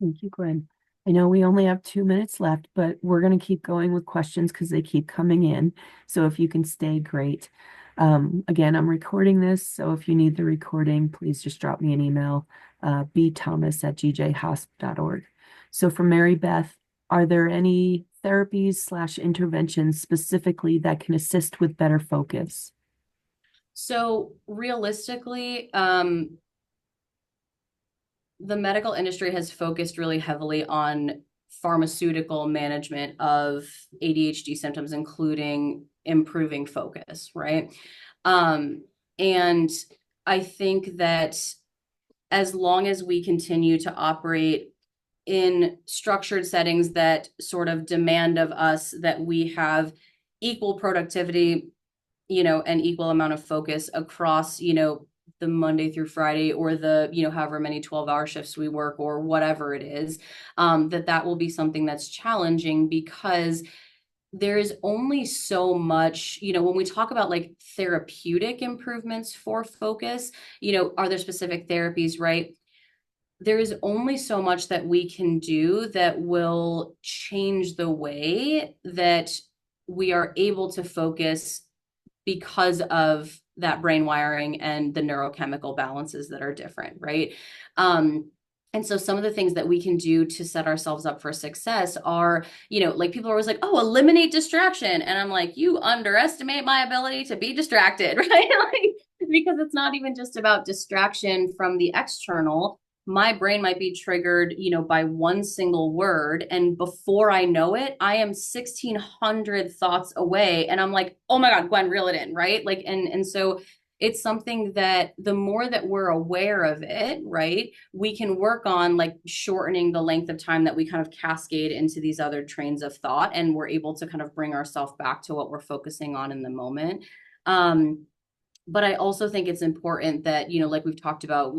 Thank you, Gwen. I know we only have 2 minutes left, but we're going to keep going with questions because they keep coming in. So if you can stay, great. Again, I'm recording this, so if you need the recording, please just drop me an email, bthomas@gjhosp.org. So for Mary Beth, are there any therapies slash interventions specifically that can assist with better focus? So realistically, the medical industry has focused really heavily on pharmaceutical management of ADHD symptoms, including improving focus, right? And I think that as long as we continue to operate in structured settings that sort of demand of us that we have equal productivity, an equal amount of focus across, the Monday through Friday or the, however many 12-hour shifts we work or whatever it is, that will be something that's challenging because there is only so much, when we talk about like therapeutic improvements for focus, are there specific therapies, right? There is only so much that we can do that will change the way that we are able to focus because of that brain wiring and the neurochemical balances that are different, right? And so some of the things that we can do to set ourselves up for success are, like people are always like, oh, eliminate distraction. And I'm like, you underestimate my ability to be distracted, right? Because it's not even just about distraction from the external. My brain might be triggered, by one single word. And before I know it, I am 1,600 thoughts away. And I'm like, oh my God, Gwen, reel it in, right? Like, and so it's something that the more that we're aware of it, right, we can work on like shortening the length of time that we kind of cascade into these other trains of thought. And we're able to kind of bring ourselves back to what we're focusing on in the moment. But I also think it's important that, like we've talked about,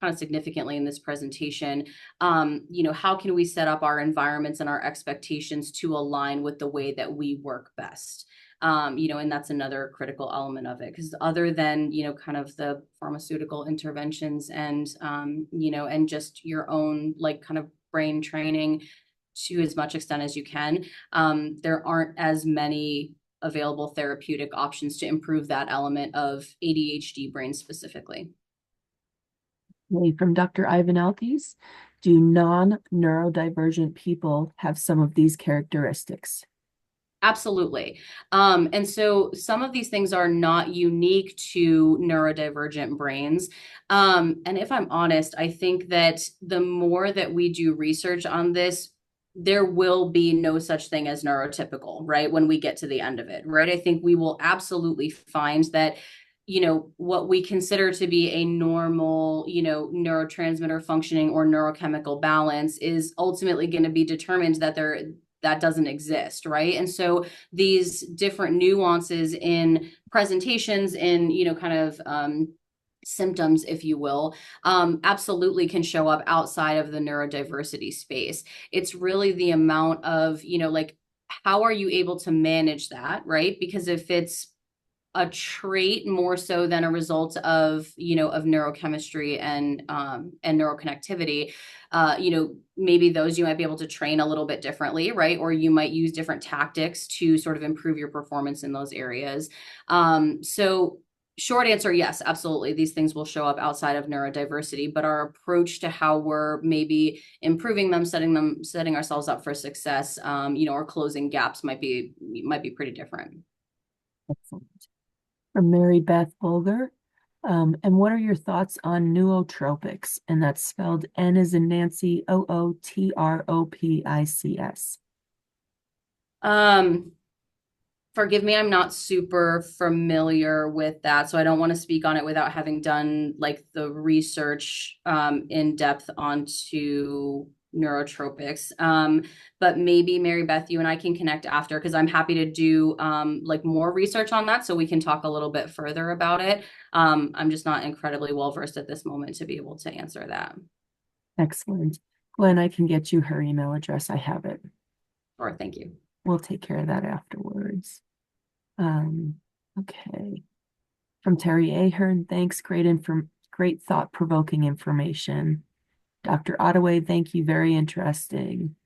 kind of significantly in this presentation, how can we set up our environments and our expectations to align with the way that we work best? And that's another critical element of it, because other than, kind of the pharmaceutical interventions and, and just your own like kind of brain training to as much extent as you can, there aren't as many available therapeutic options to improve that element of ADHD brain specifically. From Dr. Ivan Alkes, do non-neurodivergent people have some of these characteristics? Absolutely. And so some of these things are not unique to neurodivergent brains. And if I'm honest, I think that the more that we do research on this, there will be no such thing as neurotypical, right? When we get to the end of it, right? I think we will absolutely find that what we consider to be a normal, neurotransmitter functioning or neurochemical balance is ultimately going to be determined that doesn't exist, right? And so these different nuances in presentations, in kind of symptoms, if you will, absolutely can show up outside of the neurodiversity space. It's really the amount of, like, how are you able to manage that, right? Because if it's a trait more so than a result of of neurochemistry and neuroconnectivity, maybe those you might be able to train a little bit differently, right? Or you might use different tactics to sort of improve your performance in those areas. So short answer, yes, absolutely, these things will show up outside of neurodiversity, but our approach to how we're maybe improving them, setting ourselves up for success, or closing gaps might be pretty different. Excellent. From Mary Beth Bulger. And what are your thoughts on nootropics? And that's spelled N as in Nancy, Ootropics. Um, Forgive me, I'm not super familiar with that, so I don't want to speak on it without having done like the research in depth onto neurotropics. But maybe Mary Beth, you and I can connect after, because I'm happy to do like more research on that so we can talk a little bit further about it. I'm just not incredibly well versed at this moment to be able to answer that. Excellent. Glenn, I can get you her email address. I have it. Or thank you. We'll take care of that afterwards. Um, okay. From Terry Ahern, thanks. Great thought-provoking information. Dr. Ottaway, thank you. Very interesting.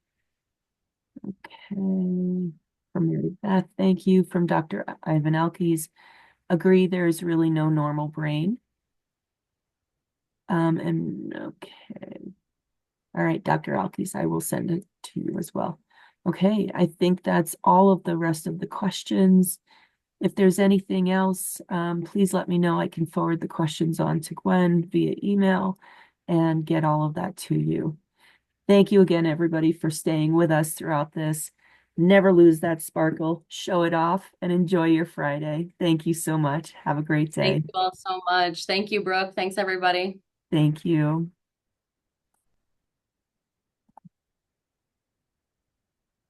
Okay. From Mary Beth, thank you. From Dr. Ivan Alkes, agree there is really no normal brain. And okay. All right, Dr. Alkes, I will send it to you as well. Okay, I think that's all of the rest of the questions. If there's anything else, please let me know. I can forward the questions on to Gwen via email and get all of that to you. Thank you again, everybody, for staying with us throughout this. Never lose that sparkle, show it off, and enjoy your Friday. Thank you so much. Have a great Thank day. you all so much. Thank you, Brooke. Thanks, everybody. Thank you.